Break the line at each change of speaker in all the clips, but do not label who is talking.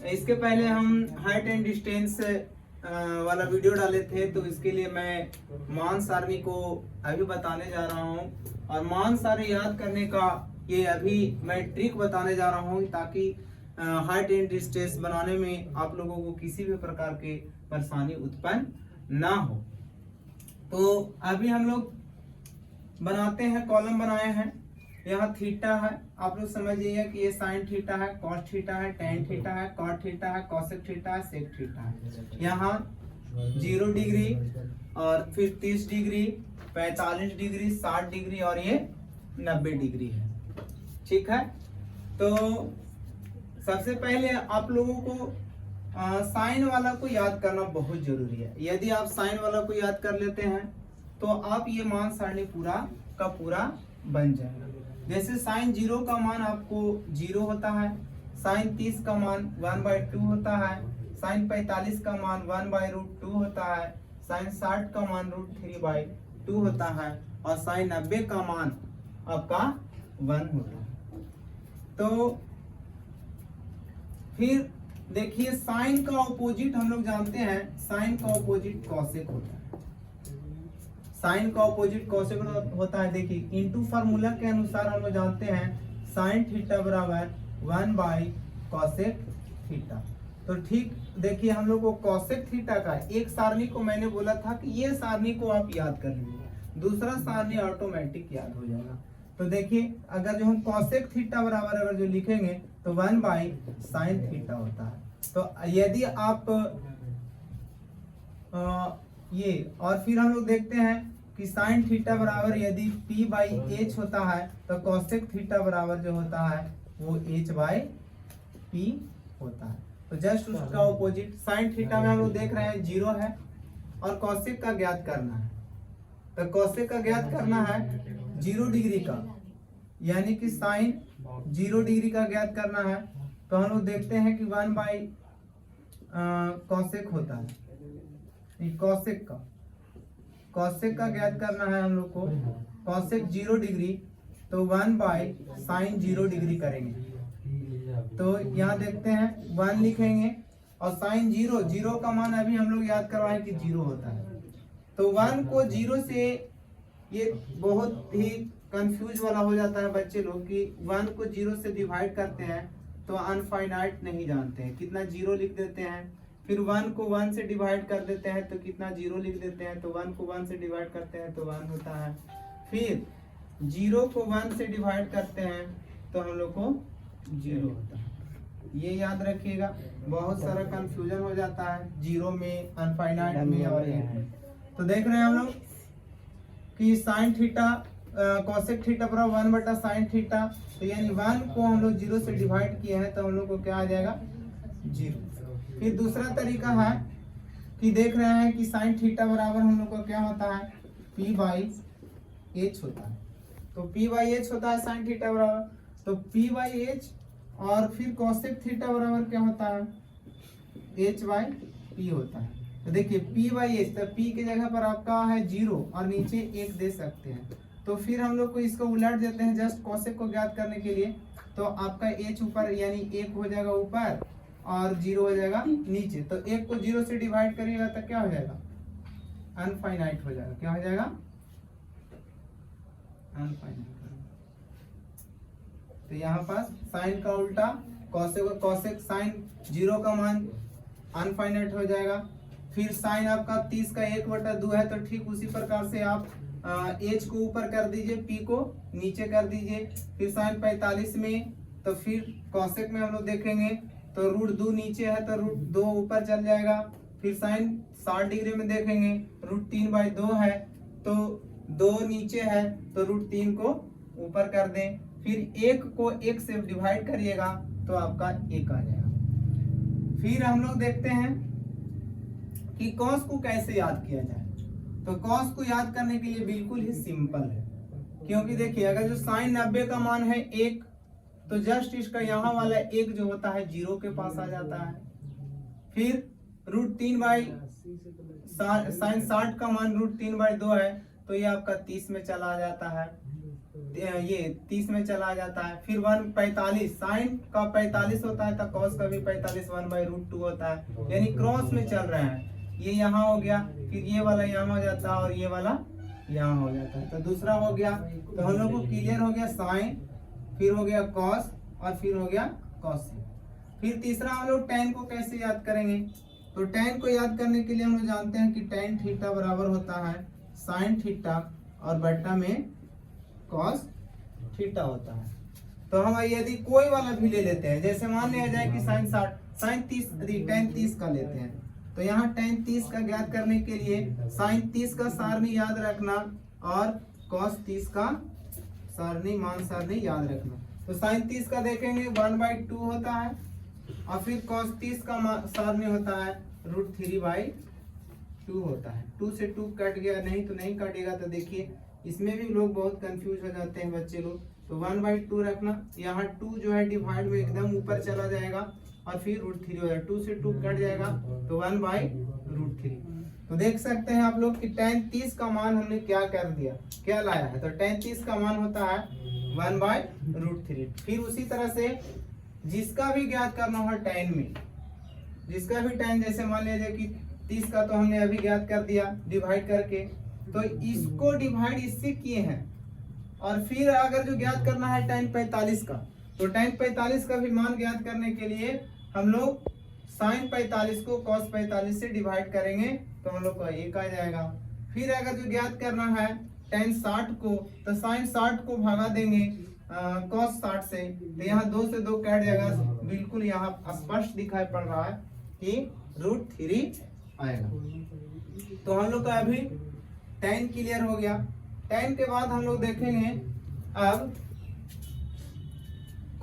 इसके पहले हम हाइट एंड डिस्टेंस वाला वीडियो डाले थे, तो इसके लिए मैं मान सारणी को अभी बताने जा रहा हूँ। और मान सारणी याद करने का ये अभी मैं ट्रिक बताने जा रहा हूँ, ताकि हाइट एंड डिस्टेंस बनाने में आप लोगों को किसी भी प्रकार के परेशानी उत्पन्न ना हो। तो अभी हम लोग बनाते हैं, कॉलम बनाए हैं। यहाँ थीटा है, आप लोग समझ जाइए कि ये साइन थीटा है, कॉस थीटा है, टेन थीटा है, कॉट थीटा है, कोसेक थीटा है, सेक थीटा है। यहाँ 0 डिग्री और फिर 30 डिग्री, 45 डिग्री, 60 डिग्री और ये 90 डिग्री है। ठीक है, तो सबसे पहले आप लोगों को साइन वाला को याद करना बहुत जरूरी है। यदि आप साइन वाला को याद कर लेते हैं तो आप ये मान सारणी पूरा का पूरा बन जाएगा। जैसे साइन 0 का मान आपको 0 होता है, साइन 30 का मान 1/2 होता है, साइन 45 का मान 1/√2 होता है, साइन 60 का मान √3/2 होता है और साइन 90 का मान आपका 1 होता है। तो फिर देखिए, साइन का ऑपोजिट हम लोग जानते हैं, साइन का ऑपोजिट कॉसेक होता है। साइन का ऑपोजिट कॉसेक होता है। देखिए, इनटू फार्मूला के अनुसार हम लोग जानते हैं साइन थीटा बराबर 1/कॉसेक थीटा। तो ठीक देखिए, हम लोग को कॉसेक थीटा का एक सारणी को मैंने बोला था कि ये सारणी को आप याद कर लीजिए, दूसरा सारणी ऑटोमेटिक याद हो जाएगा। तो देखिए, अगर जो हम कॉसेक थीटा बराबर अगर जो लिखेंगे तो 1/साइन थीटा होता है। तो यदि आप ये, और फिर हम लोग देखते हैं कि साइन थीटा बराबर यदि p/h होता है तो कॉसेक थीटा बराबर जो होता है वो h/p होता है। तो जस्ट उसका ऑपोजिट, साइन थीटा में हम लोग देख रहे हैं 0 है और कॉसेक का ज्ञात करना है। तो कॉसेक का ज्ञात करना है 0 डिग्री का, यानी कि साइन 0 डिग्री का ज्ञात करना है। तो हम लोग देखते हैं कि 1/कॉसेक होता है। कॉसेक का ज्ञात करना है हम लोग को। कॉसेक 0 डिग्री तो 1/साइन 0 डिग्री करेंगे। तो यहाँ देखते हैं 1 लिखेंगे और साइन 0 का मान अभी हम लोग याद करवाएं कि 0 होता है। तो 1 को 0 से, ये बहुत ही कंफ्यूज वाला हो जाता है बच्चे लोग कि 1 को 0 से डिवाइड करते हैं तो अनफाइनाइट नहीं जानते हैं, कितना 0 लिख देते हैं। फिर 1 को 1 से डिवाइड कर देते हैं तो कितना 0 लिख देते हैं। तो 1 को 1 से डिवाइड करते हैं तो 1 होता है। फिर 0 को 1 से डिवाइड करते हैं तो हम लोग को 0 होता है। ये याद रखिएगा, बहुत सारा कंफ्यूजन हो जाता है 0 में, अनफाइनाइट में और ये। तो देख रहे हैं हम लोग कि साइन थीटा कॉसेक थीटा बराबर 1/साइन थीटा। तो यानी 1 को हम लोग 0 से डिवाइड किए हैं तो हम लोग को क्या आ जाएगा, 0। फिर दूसरा तरीका है कि देख रहे हैं कि साइन थीटा बराबर हम लोग को क्या होता है, p/h होता है। तो p/h होता है साइन थीटा बराबर, तो p/h। और फिर कॉसेक थीटा बराबर क्या होता है, h/p होता है। तो देखिए p/h, तो p की जगह पर आपका है 0 और नीचे 1 दे सकते हैं। तो फिर हम लोग को इसको उलट देते हैं जस्ट कॉसेक को ज्ञात करने के लिए। तो आपका h ऊपर यानी 1 हो जाएगा ऊपर और 0 हो जाएगा नीचे। तो 1 को 0 से डिवाइड करिएगा तो क्या हो जाएगा, अनफाइनाइट हो जाएगा। क्या हो जाएगा, अनफाइनाइट। तो यहाँ पास साइन का उल्टा कॉसेक साइन 0 का मान अनफाइनाइट हो जाएगा। फिर साइन आपका 30 का 1/2 है, तो ठीक उसी प्रकार से आप h को ऊपर कर दीजिए, p को नीचे कर दीजिए। फिर साइन 45 में, तो फिर कॉसेक में हम लोग देखेंगे तो √2 नीचे है तो √2 ऊपर चल जाएगा। फिर साइन 60 डिग्री में देखेंगे √3/2 है तो 2 नीचे है तो √3 को ऊपर कर दें। फिर 1 को 1 से डिवाइड करिएगा तो आपका 1 आ जाएगा। फिर हम लोग देखते हैं कि कॉस को कैसे याद किया जाए। तो कॉस को याद करने के लिए बिल्कुल ही सिंपल है, क्योंकि देखिए अगर जो साइन 90 का मान है 1, तो जस्ट इसका यहाँ वाला 1 जो होता है 0 के पास आ जाता है। फिर साइन 60 का मान √3/2 है तो ये आपका 30 में चला जाता है। ये 30 में चला जाता है। फिर 1/45 साइन का 45 होता है तो कॉस का भी 45 1/√2 होता है, यानी क्रॉस में चल रहे हैं। ये यहाँ हो गया, फिर ये वाला यहाँ हो जाता है और ये वाला यहाँ हो जाता है। तो दूसरा हो गया, तो हम लोग को क्लियर हो गया साइन, फिर हो गया कॉस और फिर हो गया कॉस। फिर तीसरा हम लोग tan को कैसे याद करेंगे, तो tan को याद करने के लिए हम लोग जानते हैं कि tan थीटा बराबर होता है साइन थीटा और बट्टा में कॉस थीटा होता है। तो हम यदि कोई वाला भी ले लेते हैं, जैसे मान लिया जाए कि साइन 30 tan 30 का लेते हैं, तो यहाँ tan 30 का ज्ञात करने के लिए साइन 30 का सारणी याद रखना और कॉस 30 का सारणी मान सारणी याद रखना। तो साइन 30 का देखेंगे 1/2 होता है और फिर cos 30 का सारणी होता है √3/2 होता है। 2 से 2 कट गया, नहीं तो नहीं कटेगा। तो देखिए इसमें भी लोग बहुत कंफ्यूज हो जाते हैं बच्चे लोग। तो 1/2 रखना, यहाँ 2 जो है डिवाइड में एकदम ऊपर चला जाएगा और फिर √3 हो जाएगा। 2 से 2 कट जाएगा तो 1/√3। तो देख सकते हैं आप लोग कि tan 30 का मान हमने क्या कर दिया, क्या लाया है। तो tan 30 का मान होता है 1/√3। फिर उसी तरह से जिसका भी ज्ञात करना हो tan में, जिसका भी tan, जैसे मान लीजिए कि 30 का तो हमने अभी ज्ञात कर दिया डिवाइड करके, तो इसको डिवाइड इससे किए हैं। और फिर अगर जो ज्ञात करना है tan 45 का, तो tan 45 का भी मान ज्ञात करने के लिए हम लोग sin 45 को cos 45 से डिवाइड करेंगे तो हम लोग को 1 आ जाएगा। फिर अगर जो ज्ञात करना है tan 60 को, तो sin 60 को भागा देंगे cos 60 से, तो यहाँ 2 से 2 कट जाएगा। बिल्कुल यहाँ स्पष्ट दिखाई पड़ रहा है कि √3 आएगा। तो हम लोग का अभी tan क्लियर हो गया। tan के बाद हम लोग देखेंगे अब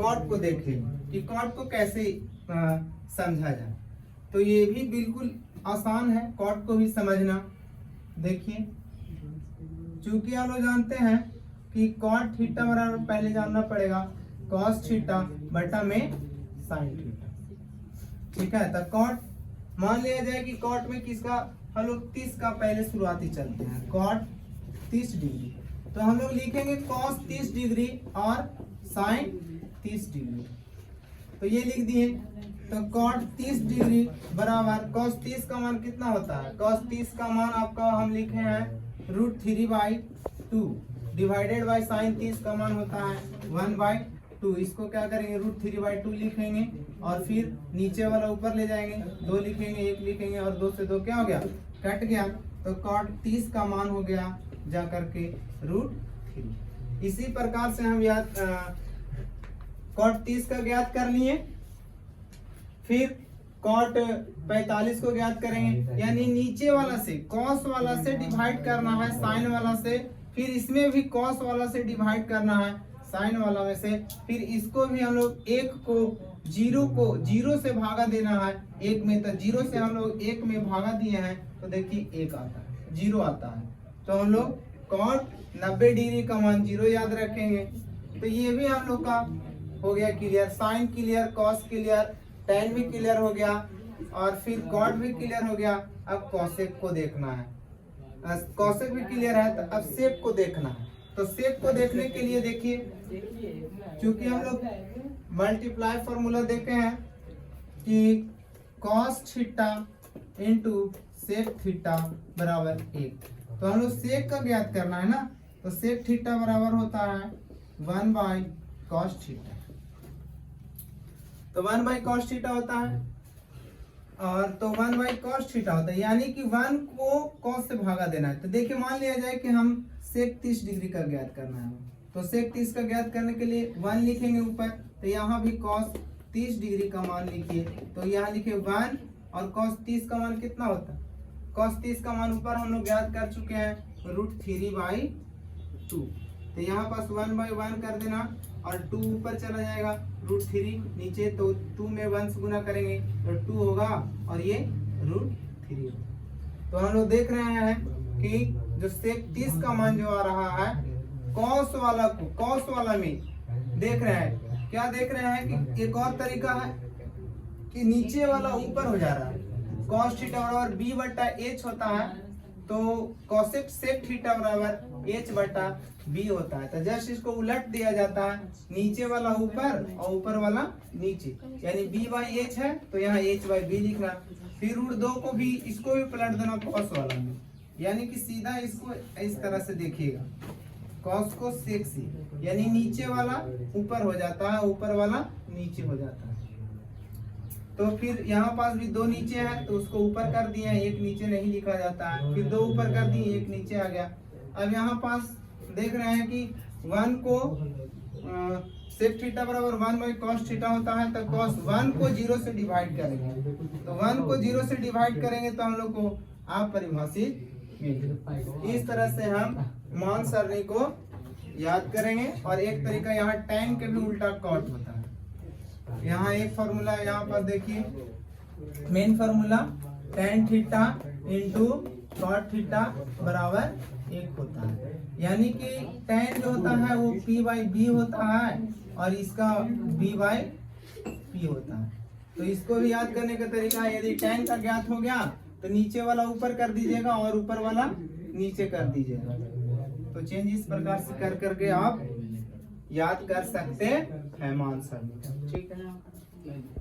cot को देखेंगे कि cot को कैसे समझा जाए। तो ये भी बिल्कुल आसान है cot को भी समझना। देखिए चूंकि हम लोग जानते हैं कि cot थीटा बराबर पहले जानना पड़ेगा cos थीटा बटा में sin थीटा, ठीक है। तो cot मान लिया जाए कि cot में किसका, हम लोग 30 का पहले शुरुआती चलते हैं, cot 30 डिग्री। तो हम लोग लिखेंगे cos 30 डिग्री और sin 30 डिग्री। तो ये लिख दिए। तो cot 30 डिग्री बराबर cos 30 का मान कितना होता है, cos 30 का मान आपका हम लिखे हैं √3/2 डिवाइडेड बाय sin 30 का मान होता है 1/2। इसको क्या करेंगे √3/2 लिखेंगे और फिर नीचे वाला ऊपर ले जाएंगे, 2 लिखेंगे, 1 लिखेंगे और 2 से 2 क्या हो गया, कट गया। तो cot 30 का मान हो गया जा करके √3। इसी प्रकार से हम याद cot 30 का ज्ञात कर लिए। फिर cot 45 को ज्ञात करेंगे, यानी नीचे वाला से cos वाला से डिवाइड करना है sin वाला से, फिर इसमें भी cos वाला से डिवाइड करना है sin वाला में से। फिर इसको भी हम लोग 1 को 0 से भागा देना है 1 में। तो 0 से हम लोग 1 में भागा दिए हैं तो देखिए 1 आता है, 0 आता है। तो हम लोग cot 90 डिग्री का मान 0 याद रखेंगे। तो ये भी हम लोग का हो गया clear, sin clear, cos clear, tan भी क्लियर हो गया और फिर cot भी क्लियर हो गया। अब cosec को देखना है, cosec भी क्लियर है, तो अब sec को देखना है। तो sec को देखने के लिए देखिए, क्योंकि हम लोग मल्टीप्लाई फॉर्मूला देखे हैं कि cos theta into sec theta बराबर 1। तो हम लोग sec का ज्ञात करना है ना, तो sec थीटा बराबर होता है 1/cos थीटा। तो 1/cos थीटा होता है और तो 1/cos थीटा होता है, यानी कि 1 को cos से भागा देना है। तो देखिए मान लिया जाए कि हम sec 30 डिग्री का ज्ञात करना है, तो sec 30 का ज्ञात करने के लिए 1 लिखेंगे ऊपर, तो यहाँ भी cos 30 डिग्री का मान लिखिए। तो यहाँ लिखे 1 और cos 30 का मान कितना होता है, cos 30 का मान ऊपर हम लोग ज्ञात कर चुके हैं √3/2। तो यहाँ पास 1/1 कर देना और 2 ऊपर चला जाएगा, √3 नीचे, तो 2 में 1 से गुना करेंगे तो 2 होगा और ये √3। तो हम लोग देख रहे हैं कि जो sec 30 का मान जो आ रहा है cos वाला को, cos वाला में देख रहे हैं, क्या देख रहे हैं कि एक और तरीका है कि नीचे वाला ऊपर हो जा रहा है। cos थीटा बराबर b/h होता है, तो cosec sec थीटा बराबर एच बटा बी होता है। तो जस्ट इसको उलट दिया जाता है, नीचे वाला ऊपर और ऊपर वाला नीचे, यानी बी बाई एच है तो यहाँ एच बाई बी लिखना। फिर रूट 2 को भी इसको भी पलट देना कॉस वाला में, यानी कि सीधा इसको इस तरह से देखिएगा, कॉस को सेक सी, यानी नीचे वाला ऊपर हो जाता है, ऊपर वाला नीचे हो जाता है। तो फिर यहाँ पास भी 2 नीचे है तो उसको ऊपर कर दिए, एक नीचे नहीं लिखा जाता है, फिर 2 ऊपर कर दिए, एक नीचे आ गया। अब यहाँ पास देख रहे हैं कि 1 को सेक थीटा बराबर 1 बाई कॉस थीटा होता है, तो कॉस 1 को 0 से डिवाइड करेंगे, तो 1 को 0 से डिवाइड करेंगे तो हम लोग को अपरिभाषित मिलेगा। इस तरह से हम मान सरणी को याद करेंगे। और एक तरीका यहाँ tan के भी उल्टा कॉट होता है। यहाँ एक फॉर्मूला है, यहाँ पर देखिए main formula tan theta into cot theta बराबर 1 होता है, यानी कि tan जो होता है वो p बाई बी होता है और इसका b बाई p होता है। तो इसको भी याद करने का तरीका है, यदि tan का ज्ञात हो गया तो नीचे वाला ऊपर कर दीजिएगा और ऊपर वाला नीचे कर दीजिएगा। तो चेंज इस प्रकार से कर करके आप याद कर सकते हैं मान सरणी, ठीक है।